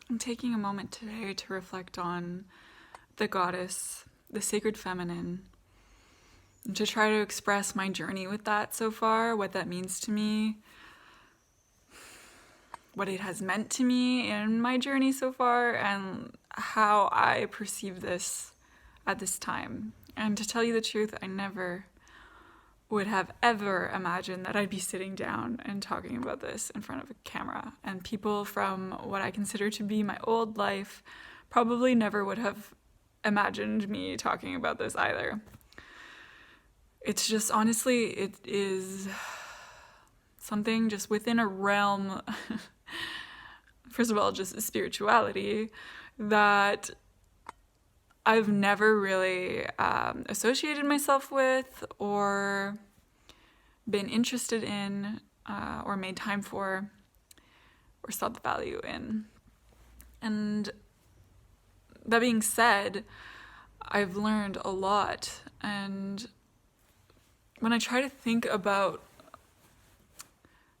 I'm taking a moment today to reflect on the goddess, the sacred feminine, and to try to express my journey with that so far, what that means to me, what it has meant to me in my journey so far, and how I perceive this at this time. And to tell you the truth, I never would have ever imagined that I'd be sitting down and talking about this in front of a camera. And people from what I consider to be my old life probably never would have imagined me talking about this either. It's just, honestly, it is something just within a realm, first of all, just spirituality, that I've never really associated myself with or been interested in or made time for or saw the value in. And that being said, I've learned a lot. And when I try to think about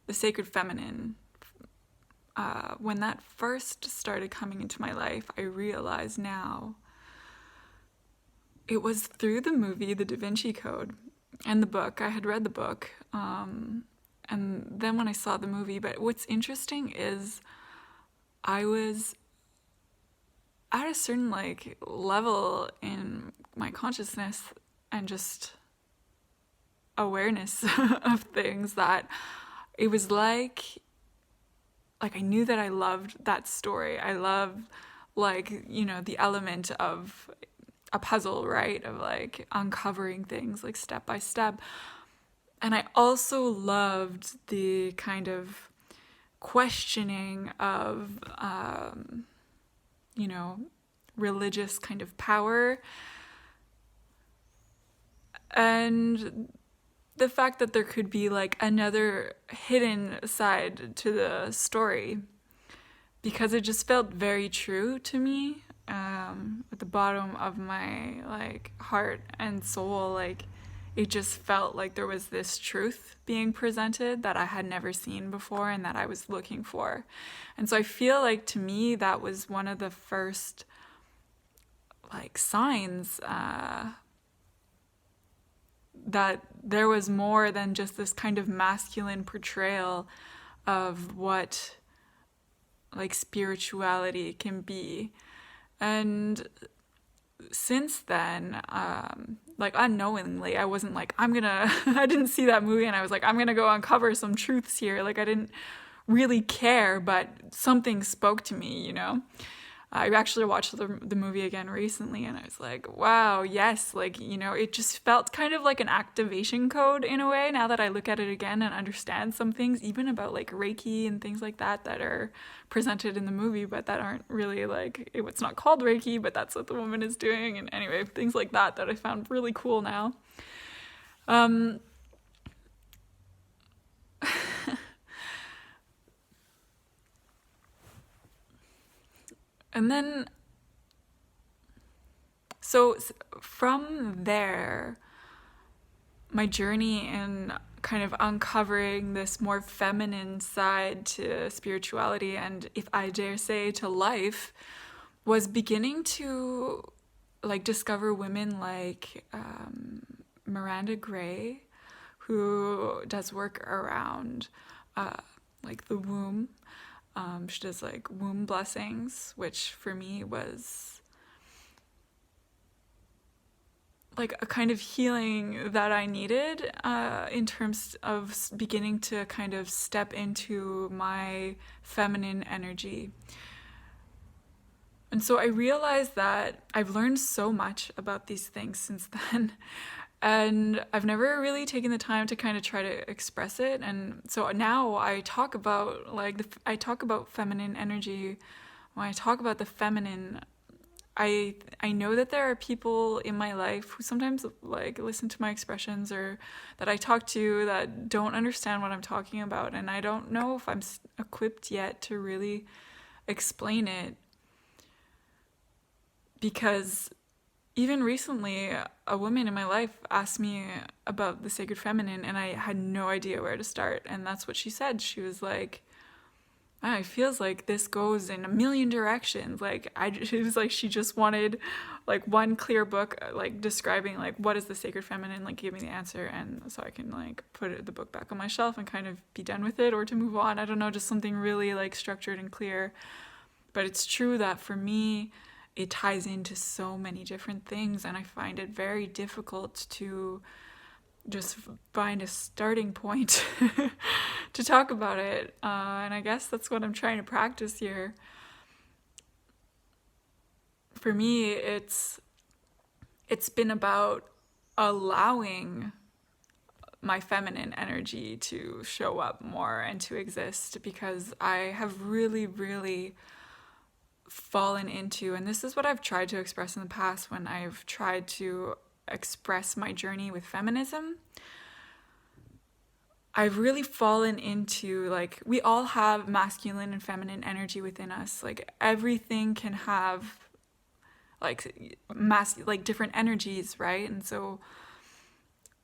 the sacred feminine, when that first started coming into my life, I realize now it was through the movie The Da Vinci Code and the book. I had read the book, and then when I saw the movie. But what's interesting is I was at a certain level in my consciousness and just awareness of things that it was like I knew that I loved that story. I love the element of a puzzle, right? Of uncovering things step by step. And I also loved the kind of questioning of, religious kind of power. And the fact that there could be another hidden side to the story, because it just felt very true to me. At the bottom of my heart and soul, it just felt like there was this truth being presented that I had never seen before and that I was looking for. And so I feel like, to me, that was one of the first signs that there was more than just this kind of masculine portrayal of what spirituality can be. And since then, unknowingly, I wasn't I didn't see that movie and I was I'm gonna go uncover some truths here. I didn't really care, but something spoke to me, I actually watched the movie again recently and I was wow, yes, it just felt kind of like an activation code in a way, now that I look at it again and understand some things, even about Reiki and things like that are presented in the movie, but that aren't really it's not called Reiki, but that's what the woman is doing. And anyway, things like that I found really cool now. And then, so from there, my journey in kind of uncovering this more feminine side to spirituality, and if I dare say to life, was beginning to discover women like Miranda Gray, who does work around the womb. She does womb blessings, which for me was a kind of healing that I needed in terms of beginning to kind of step into my feminine energy. And so I realized that I've learned so much about these things since then. And I've never really taken the time to kind of try to express it. And so now I talk about I talk about feminine energy. When I talk about the feminine, I know that there are people in my life who sometimes listen to my expressions, or that I talk to, that don't understand what I'm talking about, and I don't know if I'm equipped yet to really explain it, because even recently, a woman in my life asked me about the sacred feminine, and I had no idea where to start. And that's what she said. She was like, it feels like this goes in a million directions. Like it was like she just wanted like one clear book, like describing like what is the sacred feminine, like give me the answer, and so I can like put the book back on my shelf and kind of be done with it or to move on. I don't know, just something really like structured and clear. But it's true that for me, it ties into so many different things, and I find it very difficult to just find a starting point to talk about it. And I guess that's what I'm trying to practice here. For me, it's been about allowing my feminine energy to show up more and to exist, because I have really, really fallen into, and this is what I've tried to express in the past when I've tried to express my journey with feminism. I've really fallen into, like, we all have masculine and feminine energy within us. Like, everything can have like like different energies, right? And so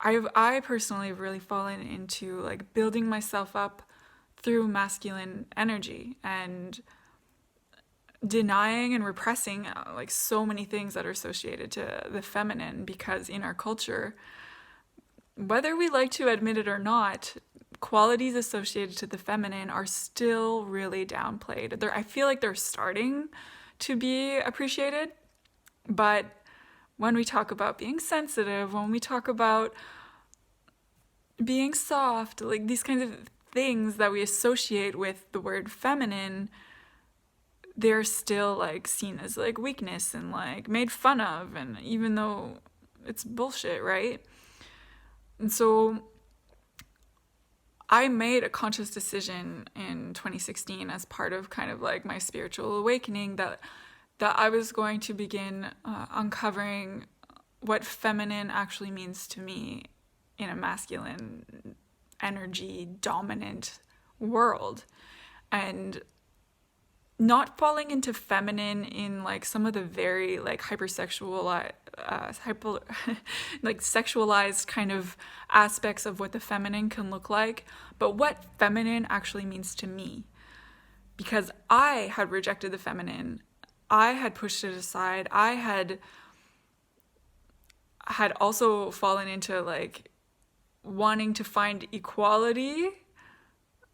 I personally have really fallen into like building myself up through masculine energy and denying and repressing like so many things that are associated to the feminine, because in our culture, whether we like to admit it or not, qualities associated to the feminine are still really downplayed. I feel like they're starting to be appreciated, but when we talk about being sensitive, when we talk about being soft, like these kinds of things that we associate with the word feminine, they're still like seen as like weakness and like made fun of, and even though it's bullshit, right? And so I made a conscious decision in 2016 as part of kind of like my spiritual awakening that I was going to begin uncovering what feminine actually means to me in a masculine energy dominant world, and not falling into feminine in like some of the very like hypersexual like sexualized kind of aspects of what the feminine can look like, but what feminine actually means to me. Because I had rejected the feminine, I had pushed it aside, I had also fallen into like wanting to find equality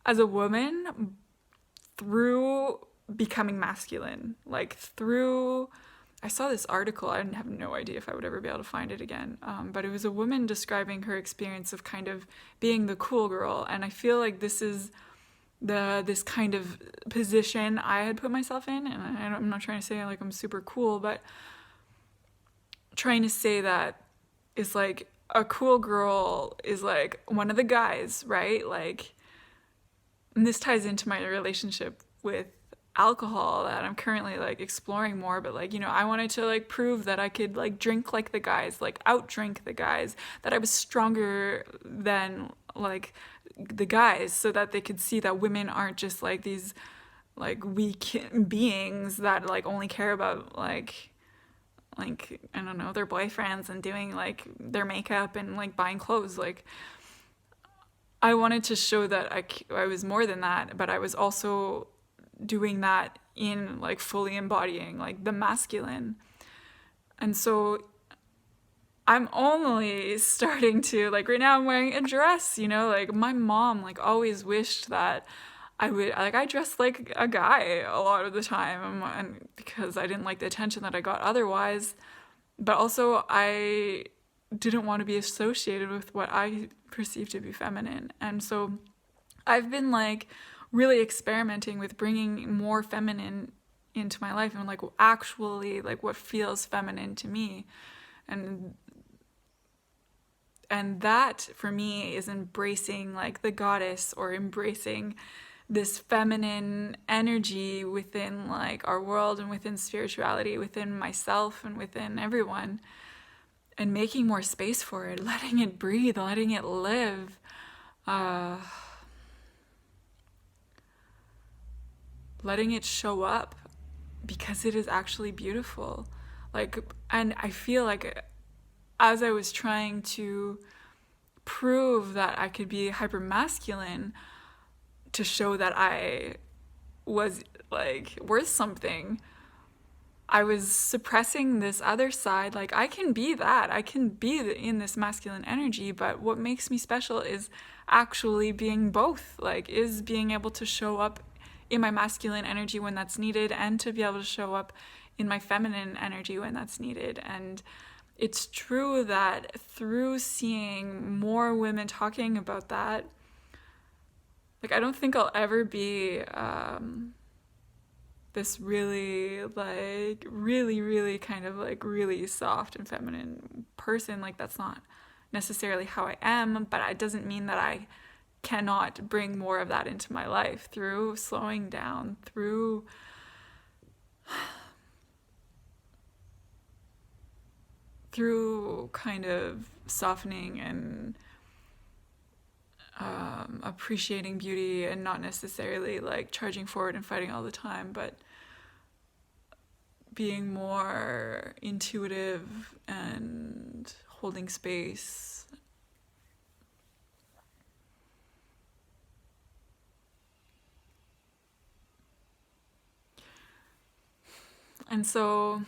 as a woman through becoming masculine, like through, I saw this article, I have no idea if I would ever be able to find it again, but it was a woman describing her experience of kind of being the cool girl, and I feel like this is this kind of position I had put myself in, and I'm not trying to say like I'm super cool, but trying to say that is like a cool girl is like one of the guys, right? Like, and this ties into my relationship with alcohol that I'm currently like exploring more, but like, you know, I wanted to like prove that I could like drink like the guys, like outdrink the guys, that I was stronger than like the guys, so that they could see that women aren't just like these like weak beings that like only care about like I don't know, their boyfriends and doing like their makeup and like buying clothes. Like, I wanted to show that I was more than that, but I was also doing that in like fully embodying like the masculine. And so I'm only starting to like, right now I'm wearing a dress, you know, like my mom like always wished that I dressed like a guy a lot of the time, and because I didn't like the attention that I got otherwise, but also I didn't want to be associated with what I perceived to be feminine. And so I've been like really experimenting with bringing more feminine into my life and like actually like what feels feminine to me. And that for me is embracing like the goddess, or embracing this feminine energy within like our world and within spirituality, within myself and within everyone, and making more space for it, letting it breathe, letting it live. Letting it show up, because it is actually beautiful. Like, and I feel like as I was trying to prove that I could be hyper masculine, to show that I was like worth something, I was suppressing this other side. Like, I can be that. I can be in this masculine energy, but what makes me special is actually being both. Like, is being able to show up in my masculine energy when that's needed and to be able to show up in my feminine energy when that's needed. And it's true that through seeing more women talking about that, like, I don't think I'll ever be this really, like, really kind of like really soft and feminine person. Like, that's not necessarily how I am, but it doesn't mean that I cannot bring more of that into my life through slowing down, through kind of softening and appreciating beauty, and not necessarily like charging forward and fighting all the time, but being more intuitive and holding space. And so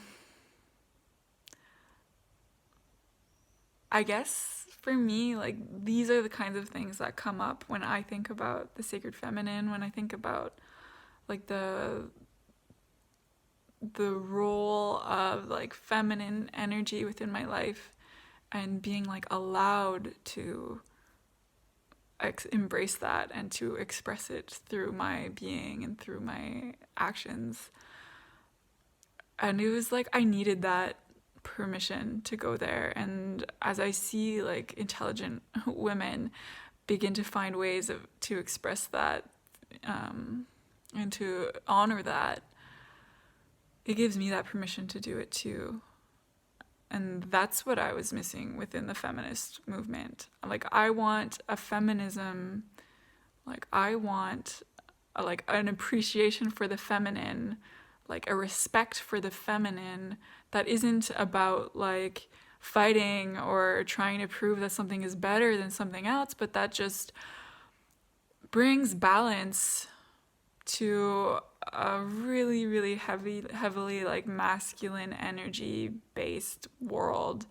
I guess for me, like, these are the kinds of things that come up when I think about the sacred feminine, when I think about like the role of like feminine energy within my life, and being like allowed to embrace that and to express it through my being and through my actions. And it was like I needed that permission to go there. And as I see like intelligent women begin to find ways to express that, and to honor that, it gives me that permission to do it too. And that's what I was missing within the feminist movement. Like, I want a feminism, like, I want like an appreciation for the feminine, like a respect for the feminine that isn't about like fighting or trying to prove that something is better than something else, but that just brings balance to a really heavily like masculine energy based world,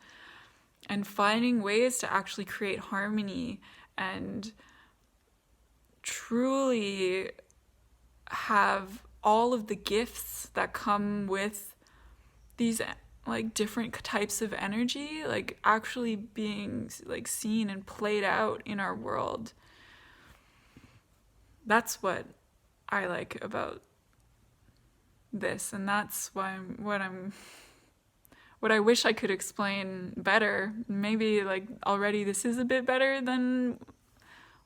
and finding ways to actually create harmony and truly have all of the gifts that come with these like different types of energy like actually being like seen and played out in our world. That's what I like about this, and that's why what I wish I could explain better. Maybe like already this is a bit better than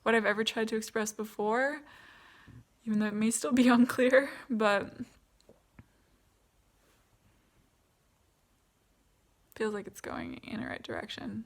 what I've ever tried to express before, even though it may still be unclear, but feels like it's going in the right direction.